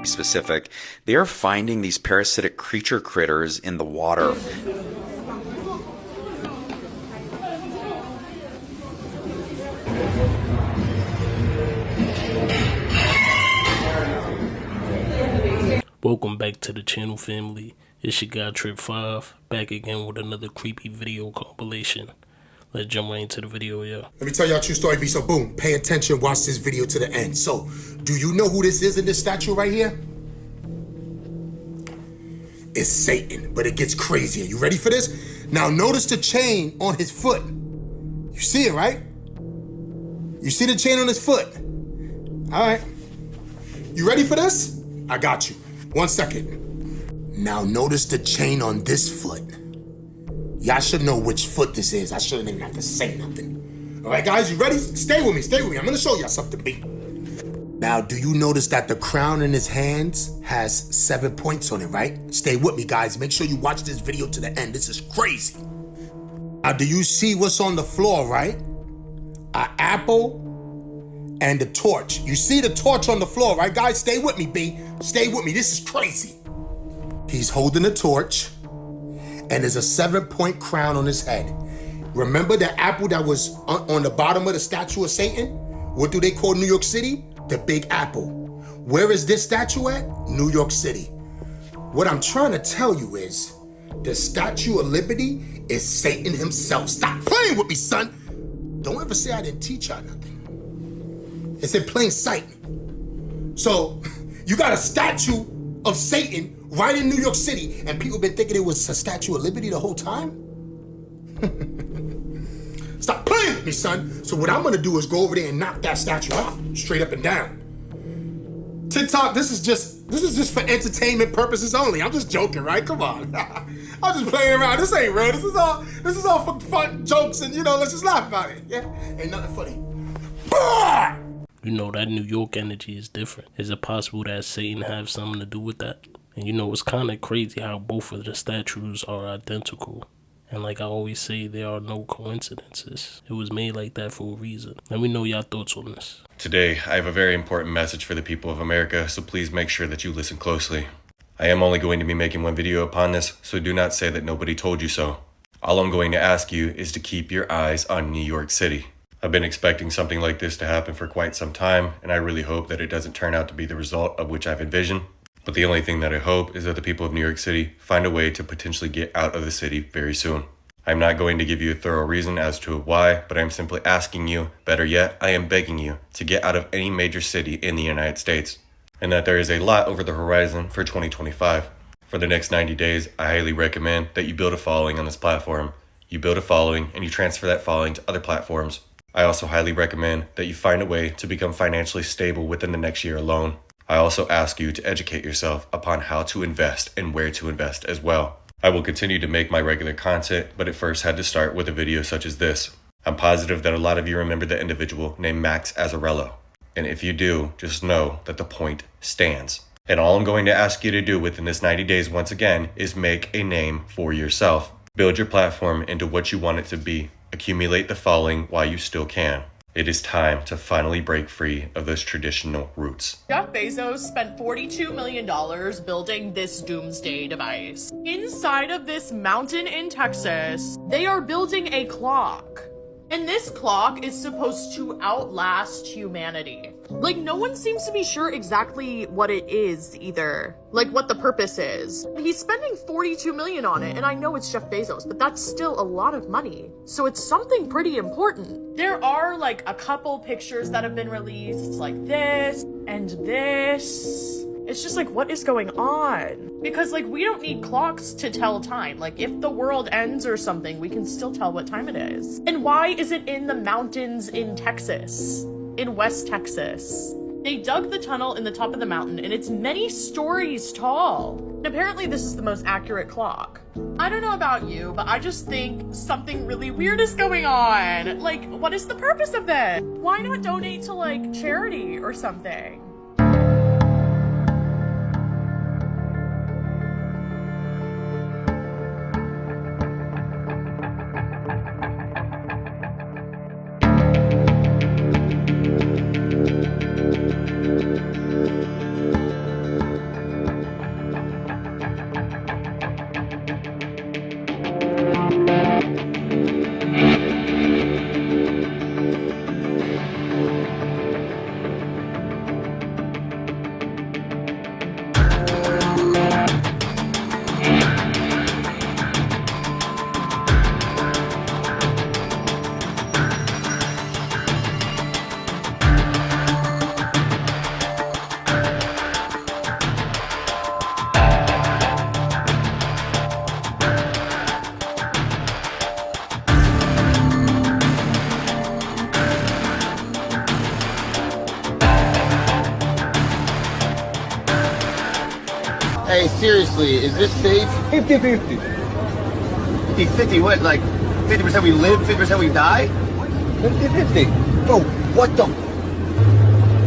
specific, they are finding these parasitic creature critters in the water. Welcome back to the channel, family. It's your guy Trip 5, back again with another creepy video compilation. Let's jump right into the video, yo. Let me tell y'all a true story, B. So boom, pay attention, watch this video to the end. So, do you know who this is in this statue right here? It's Satan, but it gets crazier. You ready for this? Now notice the chain on his foot. You see it, right? You see the chain on his foot? All right. You ready for this? I got you. 1 second. Now notice the chain on this foot. Y'all should know which foot this is. I shouldn't even have to say nothing. All right, guys, you ready? Stay with me, stay with me. I'm gonna show y'all something, B. Now, do you notice that the crown in his hands has 7 points on it, right? Stay with me, guys. Make sure you watch this video to the end. This is crazy. Now, do you see what's on the floor, right? An apple and a torch. You see the torch on the floor, right, guys? Stay with me, B. Stay with me. This is crazy. He's holding a torch, and there's a 7-point crown on his head. Remember the apple that was on the bottom of the statue of Satan? What do they call New York City? The Big Apple. Where is this statue at? New York City. What I'm trying to tell you is, the Statue of Liberty is Satan himself. Stop playing with me, son. Don't ever say I didn't teach y'all nothing. It's in plain sight. So, you got a statue of Satan right in New York City, and people been thinking it was a Statue of Liberty the whole time? Stop playing with me, son. So what I'm gonna do is go over there and knock that statue off, straight up and down. TikTok, this is just for entertainment purposes only. I'm just joking, right? Come on. I'm just playing around. This ain't real. This is all for fun jokes, and let's just laugh about it. Yeah? Ain't nothing funny. Bah! You know, that New York energy is different. Is it possible that Satan have something to do with that? And it's kind of crazy how both of the statues are identical. And like I always say, there are no coincidences. It was made like that for a reason. Let me know your thoughts on this. Today, I have a very important message for the people of America, so please make sure that you listen closely. I am only going to be making one video upon this, so do not say that nobody told you so. All I'm going to ask you is to keep your eyes on New York City. I've been expecting something like this to happen for quite some time, and I really hope that it doesn't turn out to be the result of which I've envisioned. But the only thing that I hope is that the people of New York City find a way to potentially get out of the city very soon. I'm not going to give you a thorough reason as to why, but I'm simply asking you, better yet, I am begging you to get out of any major city in the United States. And that there is a lot over the horizon for 2025. For the next 90 days, I highly recommend that you build a following on this platform. You build a following and you transfer that following to other platforms. I also highly recommend that you find a way to become financially stable within the next year alone. I also ask you to educate yourself upon how to invest and where to invest as well. I will continue to make my regular content, but it first had to start with a video such as this. I'm positive that a lot of you remember the individual named Max Azzarello. And if you do, just know that the point stands. And all I'm going to ask you to do within this 90 days once again is make a name for yourself. Build your platform into what you want it to be. Accumulate the following while you still can. It is time to finally break free of those traditional roots. Jeff Bezos spent $42 million building this doomsday device. Inside of this mountain in Texas, they are building a clock. And this clock is supposed to outlast humanity. Like, no one seems to be sure exactly what it is either. Like, what the purpose is. He's spending $42 million on it, and I know it's Jeff Bezos, but that's still a lot of money. So it's something pretty important. There are, like, a couple pictures that have been released, like this, and this. It's just like, what is going on? Because, like, we don't need clocks to tell time. Like, if the world ends or something, we can still tell what time it is. And why is it in the mountains in Texas? In West Texas? They dug the tunnel in the top of the mountain, and it's many stories tall. And apparently this is the most accurate clock. I don't know about you, but I just think something really weird is going on. Like, what is the purpose of it? Why not donate to, like, charity or something? seriously, is this safe? 50-50. 50-50, what, like 50% we live, 50% we die? 50-50. Bro, what the?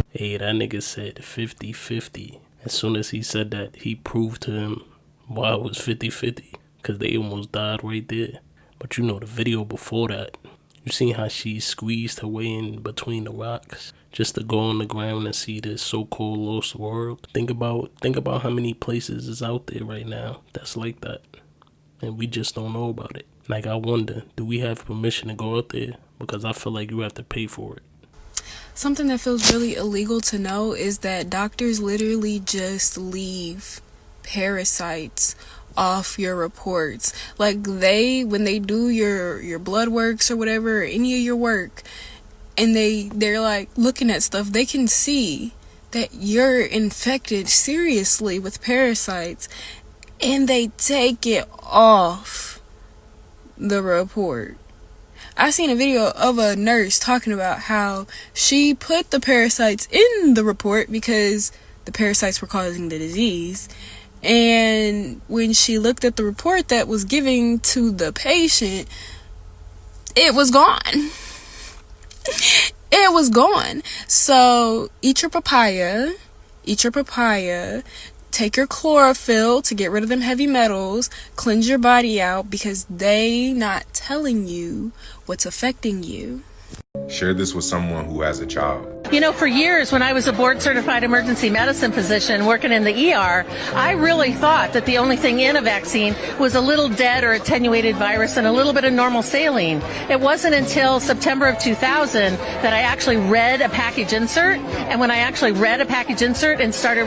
Hey, that nigga said 50-50. As soon as he said that, he proved to him why it was 50-50. Because they almost died right there. But you know, the video before that, you seen how she squeezed her way in between the rocks just to go on the ground and see this so-called lost world. Think about how many places is out there right now that's like that. And we just don't know about it. Like, I wonder, do we have permission to go out there? Because I feel like you have to pay for it. Something that feels really illegal to know is that doctors literally just leave parasites off your reports. Like, when they do your blood works or whatever, or any of your work, and they're like looking at stuff, they can see that you're infected seriously with parasites, and they take it off the report. I seen a video of a nurse talking about how she put the parasites in the report because the parasites were causing the disease. And when she looked at the report that was given to the patient, it was gone. It was gone. So eat your papaya. Take your chlorophyll to get rid of them heavy metals. Cleanse your body out, because they not telling you what's affecting you. Share this with someone who has a child. You know, for years when I was a board-certified emergency medicine physician working in the ER, I really thought that the only thing in a vaccine was a little dead or attenuated virus and a little bit of normal saline. It wasn't until September of 2000 that I actually read a package insert. And when I actually read a package insert and started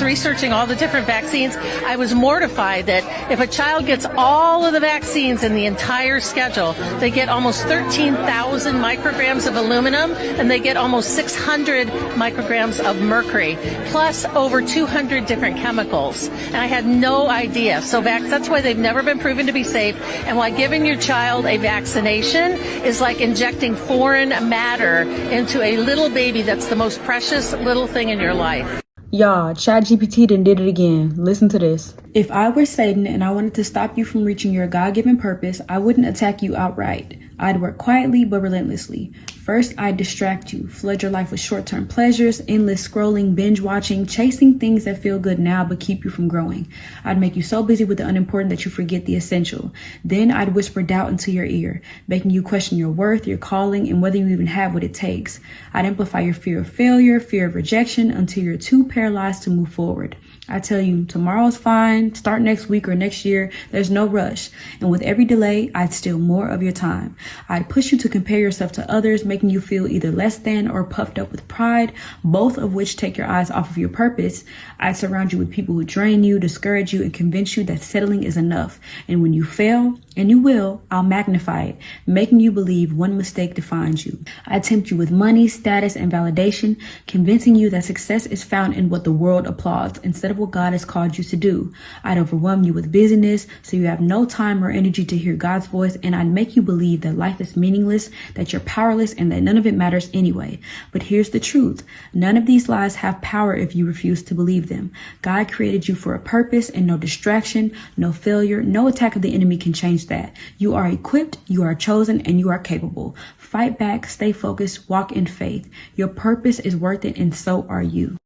researching all the different vaccines, I was mortified that if a child gets all of the vaccines in the entire schedule, they get almost 13,000 micrograms of aluminum, and they get almost 600 micrograms of mercury, plus over 200 different chemicals. And I had no idea. So that's why they've never been proven to be safe, and why giving your child a vaccination is like injecting foreign matter into a little baby that's the most precious little thing in your life. Y'all, ChatGPT done did it again. Listen to this. If I were Satan and I wanted to stop you from reaching your God-given purpose, I wouldn't attack you outright. I'd work quietly but relentlessly. First, I'd distract you, flood your life with short-term pleasures, endless scrolling, binge watching, chasing things that feel good now but keep you from growing. I'd make you so busy with the unimportant that you forget the essential. Then I'd whisper doubt into your ear, making you question your worth, your calling, and whether you even have what it takes. I'd amplify your fear of failure, fear of rejection, until you're too paralyzed to move forward. I tell you, tomorrow's fine, start next week or next year, there's no rush. And with every delay, I'd steal more of your time. I'd push you to compare yourself to others, making you feel either less than or puffed up with pride, both of which take your eyes off of your purpose. I'd surround you with people who drain you, discourage you, and convince you that settling is enough. And when you fail, and you will, I'll magnify it, making you believe one mistake defines you. I tempt you with money, status, and validation, convincing you that success is found in what the world applauds instead of what God has called you to do. I'd overwhelm you with busyness so you have no time or energy to hear God's voice, and I'd make you believe that life is meaningless, that you're powerless, and that none of it matters anyway. But here's the truth. None of these lies have power if you refuse to believe them. God created you for a purpose, and no distraction, no failure, no attack of the enemy can change that. You are equipped, you are chosen, and you are capable. Fight back, stay focused, walk in faith. Your purpose is worth it, and so are you.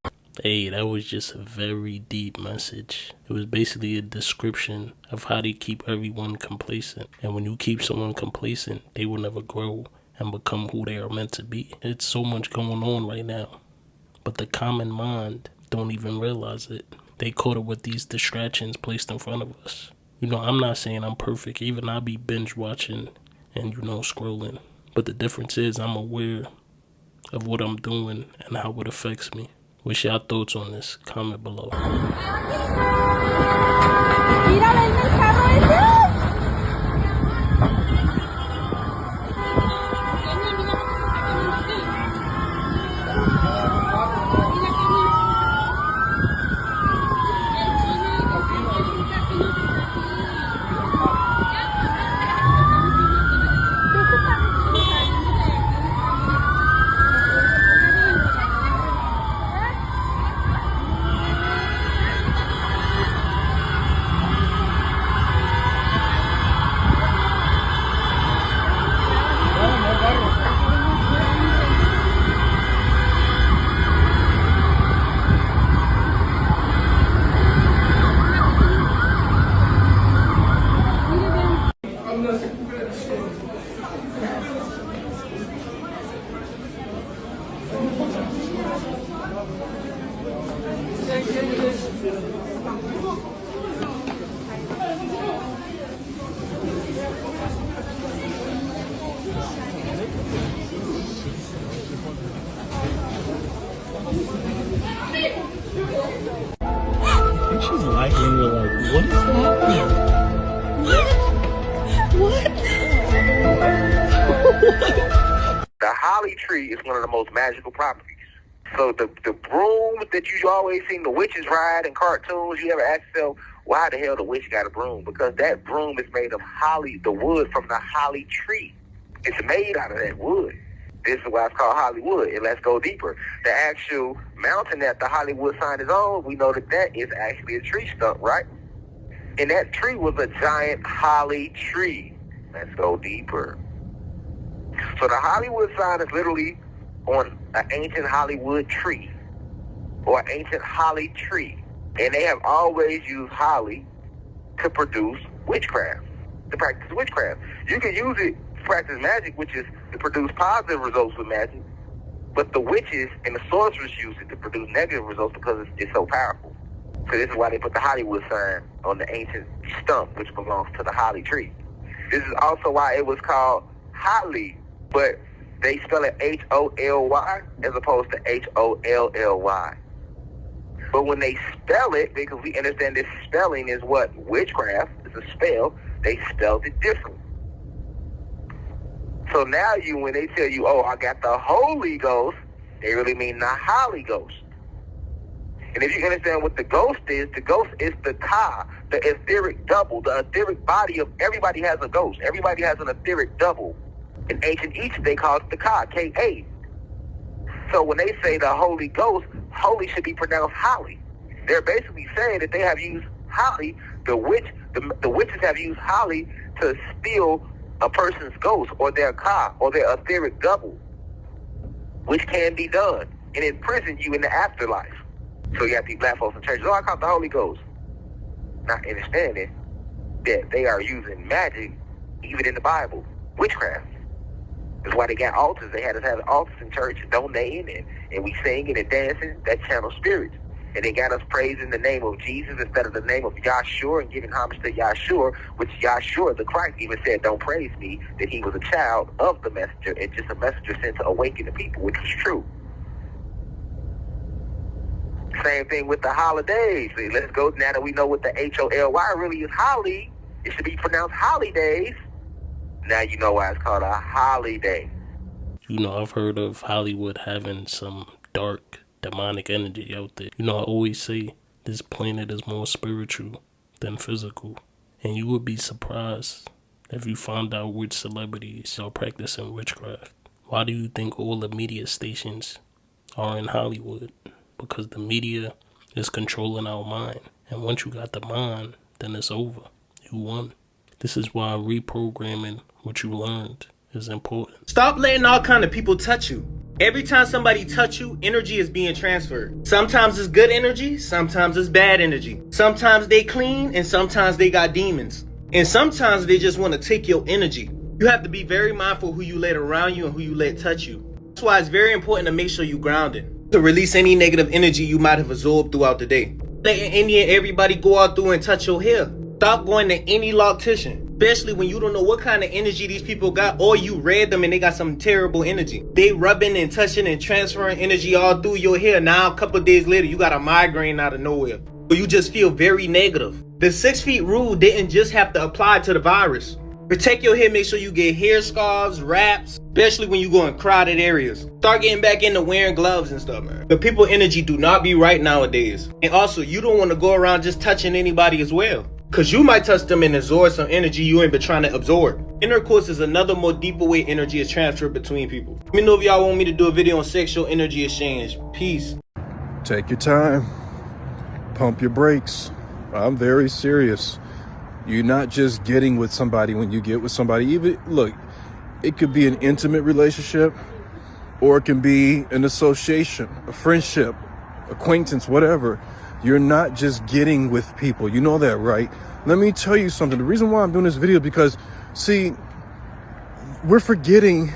Hey, that was just a very deep message. It was basically a description of how they keep everyone complacent. And when you keep someone complacent, they will never grow and become who they are meant to be. It's so much going on right now. But the common mind don't even realize it. They caught up with these distractions placed in front of us. You know, I'm not saying I'm perfect. Even I be binge watching and, scrolling. But the difference is I'm aware of what I'm doing and how it affects me. What's your thoughts on this? Comment below. She's like when you're like, what is happening? What? The holly tree is one of the most magical properties. So the broom that you always seen the witches ride in cartoons, you ever ask yourself, why the hell the witch got a broom? Because that broom is made of holly, the wood from the holly tree. It's made out of that wood. This is why it's called Hollywood. And let's go deeper. The actual mountain that the Hollywood sign is on, we know that that is actually a tree stump, right? And that tree was a giant holly tree. Let's go deeper. So the Hollywood sign is literally on an ancient Hollywood tree or an ancient holly tree. And they have always used holly to produce witchcraft, to practice witchcraft. You can use it to practice magic, which is to produce positive results with magic. But the witches and the sorcerers use it to produce negative results because it's so powerful. So this is why they put the Hollywood sign on the ancient stump, which belongs to the holly tree. This is also why it was called holly, but they spell it H-O-L-Y as opposed to H-O-L-L-Y. But when they spell it, because we understand this spelling is what? Witchcraft. It's a spell. They spelled it different. So now when they tell you, oh, I got the Holy Ghost, they really mean the Holly Ghost. And if you understand what the ghost is the Ka, the etheric double, the etheric body of everybody has a ghost. Everybody has an etheric double. In ancient Egypt, they called it the Ka, K-A. So when they say the Holy Ghost, holy should be pronounced holly. They're basically saying that they have used holly, the witches have used holly to steal a person's ghost or their Ka or their etheric double, which can be done and imprison you in the afterlife. So you have these black folks in churches, oh, I call it the Holy Ghost. Not understanding that they are using magic, even in the Bible, witchcraft. That's why they got altars. They had us have altars in church, donating, and we singing and dancing, that channel spirits. And they got us praising the name of Jesus instead of the name of Yahshua and giving homage to Yahshua, which Yahshua, the Christ, even said, don't praise me, that he was a child of the messenger and just a messenger sent to awaken the people, which was true. Same thing with the holidays. Let's go, now that we know what the H-O-L-Y really is, holly, it should be pronounced holidays. Now you know why it's called a holiday. You know, I've heard of Hollywood having some dark, demonic energy out there. You know, I always say this planet is more spiritual than physical. And you would be surprised if you found out which celebrities are practicing witchcraft. Why do you think all the media stations are in Hollywood? Because the media is controlling our mind. And once you got the mind, then it's over. You won. This is why reprogramming what you learned is important. Stop letting all kind of people touch you. Every time somebody touch you, energy is being transferred. Sometimes it's good energy, sometimes it's bad energy. Sometimes they clean and sometimes they got demons. And sometimes they just want to take your energy. You have to be very mindful who you let around you and who you let touch you. That's why it's very important to make sure you're grounded. To release any negative energy you might have absorbed throughout the day. Letting any and everybody go out through and touch your hair. Stop going to any loctician, especially when you don't know what kind of energy these people got, or you read them and they got some terrible energy. They rubbing and touching and transferring energy all through your hair. Now, a couple of days later, you got a migraine out of nowhere, or you just feel very negative. The 6 feet rule didn't just have to apply to the virus. Protect your hair, make sure you get hair scarves, wraps, especially when you go in crowded areas. Start getting back into wearing gloves and stuff, man. The people energy do not be right nowadays. And also, you don't want to go around just touching anybody as well. Cause you might touch them and absorb some energy you ain't been trying to absorb. Intercourse is another more deeper way energy is transferred between people. Let me know if y'all want me to do a video on sexual energy exchange. Peace. Take your time. Pump your brakes. I'm very serious. You're not just getting with somebody when you get with somebody. Even, look, it could be an intimate relationship or it can be an association, a friendship, acquaintance, whatever. You're not just getting with people. You know that, right? Let me tell you something. The reason why I'm doing this video is because, see, we're forgetting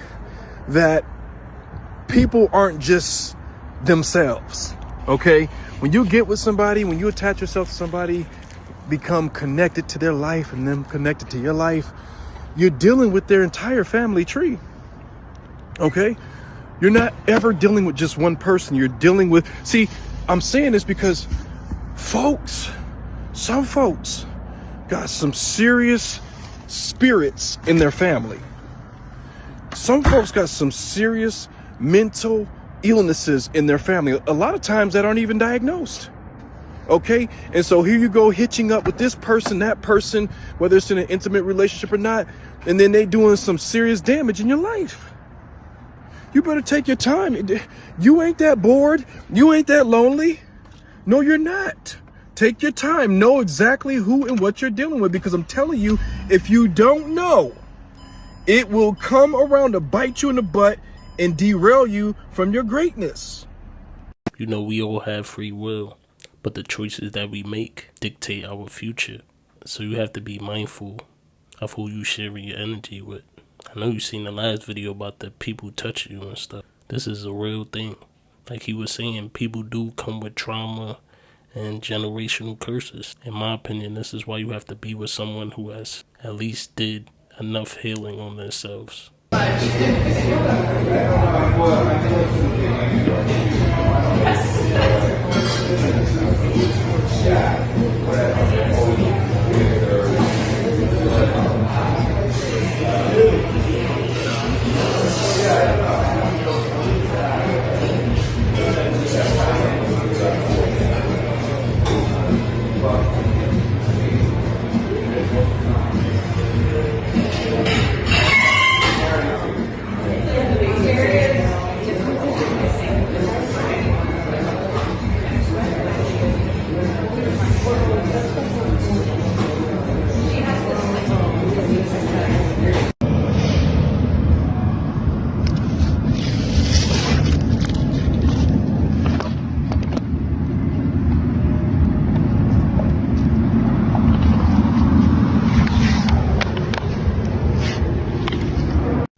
that people aren't just themselves, okay? When you get with somebody, when you attach yourself to somebody, become connected to their life and them connected to your life, you're dealing with their entire family tree, okay? You're not ever dealing with just one person. You're dealing with, see, I'm saying this because some folks got some serious spirits in their family. Some folks got some serious mental illnesses in their family. A lot of times that aren't even diagnosed. Okay. And so here you go hitching up with this person, that person, whether it's in an intimate relationship or not, and then they doing some serious damage in your life. You better take your time. You ain't that bored. You ain't that lonely. No, you're not. Take your time. Know exactly who and what you're dealing with, because I'm telling you, if you don't know, it will come around to bite you in the butt and derail you from your greatness. You know, we all have free will, but the choices that we make dictate our future. So you have to be mindful of who you sharing your energy with. I know you've seen the last video about the people touching you and stuff. This is a real thing. Like he was saying, people do come with trauma and generational curses. In my opinion, this is why you have to be with someone who has at least did enough healing on themselves.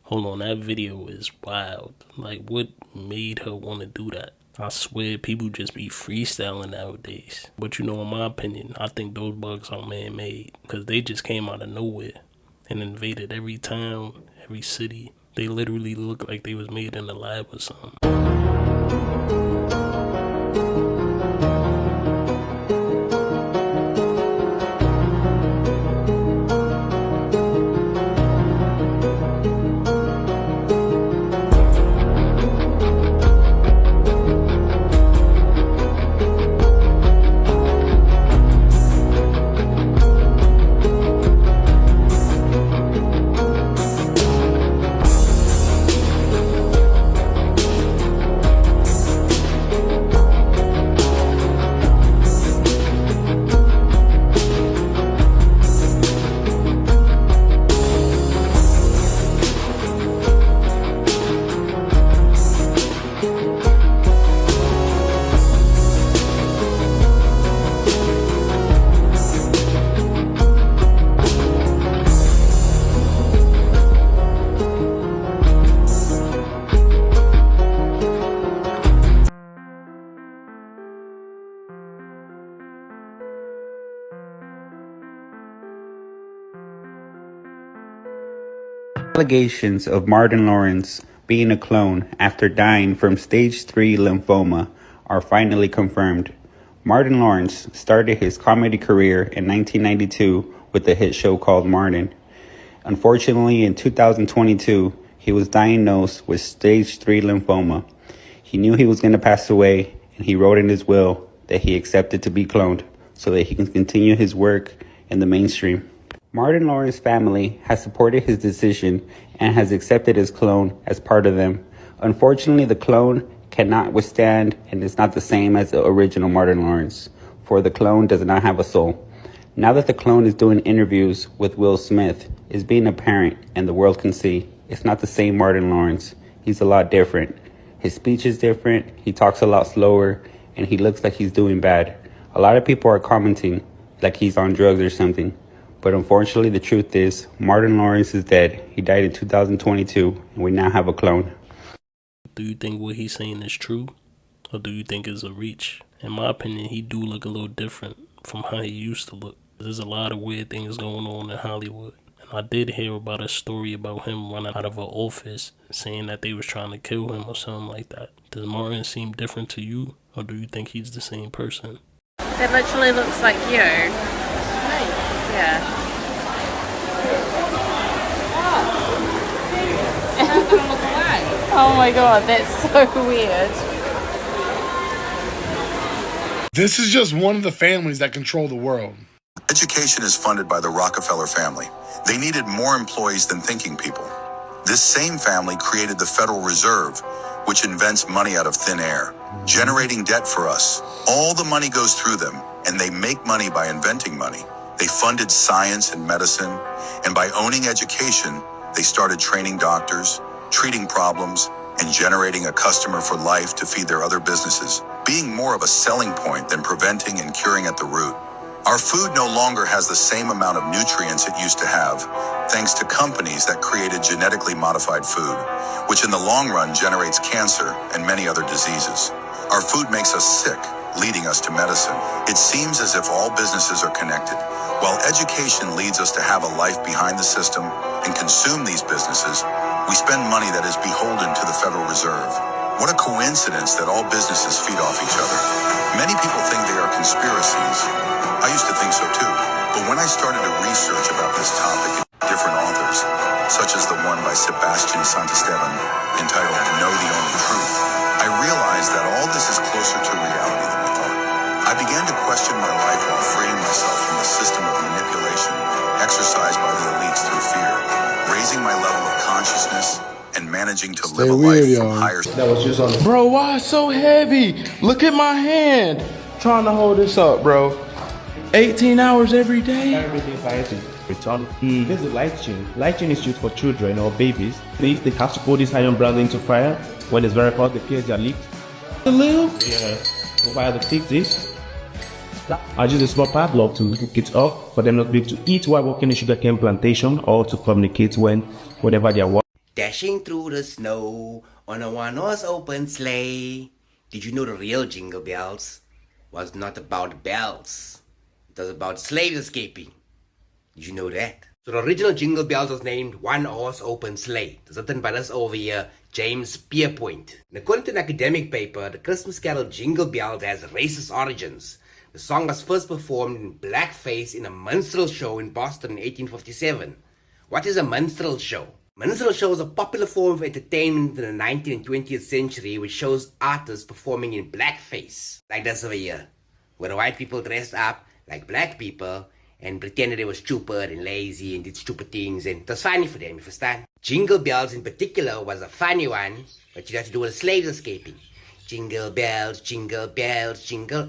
Hold on, that video is wild. Like, what made her want to do that? I swear people just be freestyling nowadays. But you know, in my opinion, I think those bugs are man-made, because they just came out of nowhere and invaded every town, every city. They literally look like they was made in a lab or something. Allegations of Martin Lawrence being a clone after dying from stage 3 lymphoma are finally confirmed. Martin Lawrence started his comedy career in 1992 with a hit show called Martin. Unfortunately, in 2022, he was diagnosed with stage 3 lymphoma. He knew he was going to pass away, and he wrote in his will that he accepted to be cloned so that he can continue his work in the mainstream. Martin Lawrence's family has supported his decision and has accepted his clone as part of them. Unfortunately, the clone cannot withstand and is not the same as the original Martin Lawrence, for the clone does not have a soul. Now that the clone is doing interviews with Will Smith, it's being apparent and the world can see it's not the same Martin Lawrence. He's a lot different. His speech is different, he talks a lot slower, and he looks like he's doing bad. A lot of people are commenting like he's on drugs or something. But unfortunately, the truth is, Martin Lawrence is dead. He died in 2022, and we now have a clone. Do you think what he's saying is true? Or do you think it's a reach? In my opinion, he do look a little different from how he used to look. There's a lot of weird things going on in Hollywood. And I did hear about a story about him running out of an office saying that they was trying to kill him or something like that. Does Martin seem different to you? Or do you think he's the same person? It literally looks like you. Yeah. Oh my god, that's so weird. This is just one of the families that control the world. Education is funded by the Rockefeller family. They needed more employees than thinking people. This same family created the Federal Reserve, which invents money out of thin air, generating debt for us. All the money goes through them, and they make money by inventing money. They funded science and medicine, and by owning education, they started training doctors, treating problems, and generating a customer for life to feed their other businesses, being more of a selling point than preventing and curing at the root. Our food no longer has the same amount of nutrients it used to have, thanks to companies that created genetically modified food, which in the long run generates cancer and many other diseases. Our food makes us sick, leading us to medicine. It seems as if all businesses are connected. While education leads us to have a life behind the system and consume these businesses, we spend money that is beholden to the Federal Reserve. What a coincidence that all businesses feed off each other. Many people think they are conspiracies. I used to think so too. But when I started to research about this topic in different authors, such as the one by Sebastian Santisteban, entitled Know the Only Truth, I realized that all this is closer to reality than I thought. I began to question my life while freeing myself from the system of manipulation exercised by the elites through fear, raising my level of consciousness and managing to live a life from higher... That was just on the... Bro, why it's so heavy? Look at my hand. Trying to hold this up, bro. 18 hours every day. Everyday fighting. Return. This is light chain. Light chain is used for children or babies. They have to put this iron brand into fire. When it's very hot, the pairs are leaked. A little? Yeah. So while to fix this, I use a small padlock to hook it up for them not to be able to eat while working in sugarcane plantation or to communicate whenever they are working. Dashing through the snow on a one-horse open sleigh. Did you know the real Jingle Bells was not about bells? It was about slaves escaping. Did you know that? So the original Jingle Bells was named One Horse Open Sleigh. It was written by this over here, James Pierpoint. And according to an academic paper, the Christmas carol Jingle Bells has racist origins. The song was first performed in blackface in a minstrel show in Boston in 1857. What is a minstrel show? Minstrel show is a popular form of entertainment in the 19th and 20th century which shows artists performing in blackface. Like this over here, where the white people dressed up like black people and pretended they were stupid and lazy and did stupid things, and it was funny for them, you understand? Jingle Bells in particular was a funny one, but you had to do with the slaves escaping. Jingle bells, jingle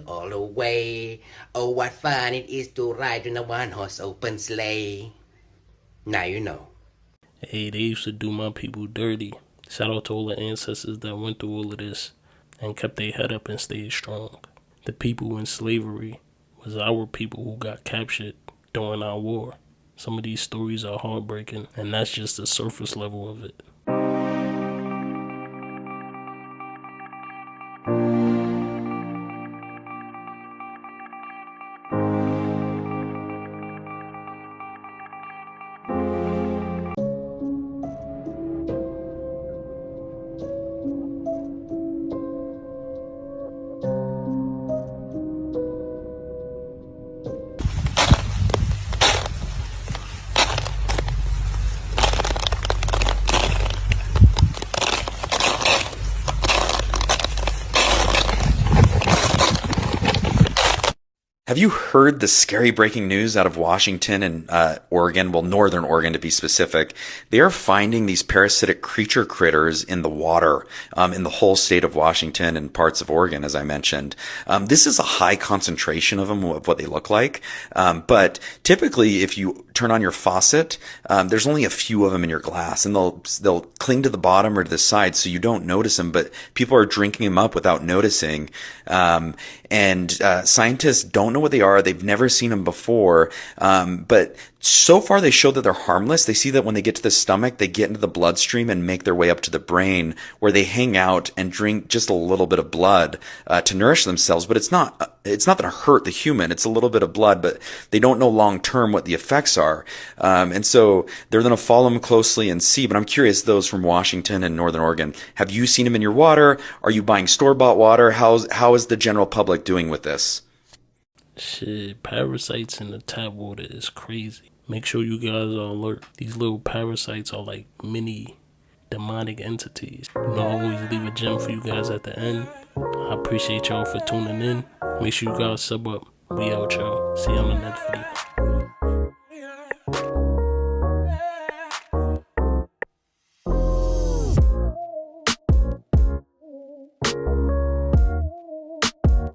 all the way. Oh, what fun it is to ride in a one-horse open sleigh. Now you know. Hey, they used to do my people dirty. Shout out to all the ancestors that went through all of this and kept their head up and stayed strong. The people in slavery was our people who got captured during our war. Some of these stories are heartbreaking, and that's just the surface level of it. Have you heard the scary breaking news out of Washington and Oregon? Well, Northern Oregon to be specific. They are finding these parasitic creature critters in the water in the whole state of Washington and parts of Oregon, as I mentioned. This is a high concentration of them, of what they look like. But typically, if you turn on your faucet, there's only a few of them in your glass, and they'll cling to the bottom or to the side, so you don't notice them. But people are drinking them up without noticing. And scientists don't know what they are. They've never seen them before. But so far they show that they're harmless. They see that when they get to the stomach, they get into the bloodstream and make their way up to the brain, where they hang out and drink just a little bit of blood to nourish themselves. But it's not going to hurt the human. It's a little bit of blood, but they don't know long term what the effects are. And so they're going to follow them closely and see. But I'm curious, those from Washington and Northern Oregon, have you seen them in your water? Are you buying store-bought water? How is the general public doing with this? Shit, parasites in the tap water is crazy. Make sure you guys are alert. These little parasites are like mini demonic entities. I always leave a gem for you guys at the end. I appreciate y'all for tuning in. Make sure you guys sub up. We out, y'all. See you on the next video.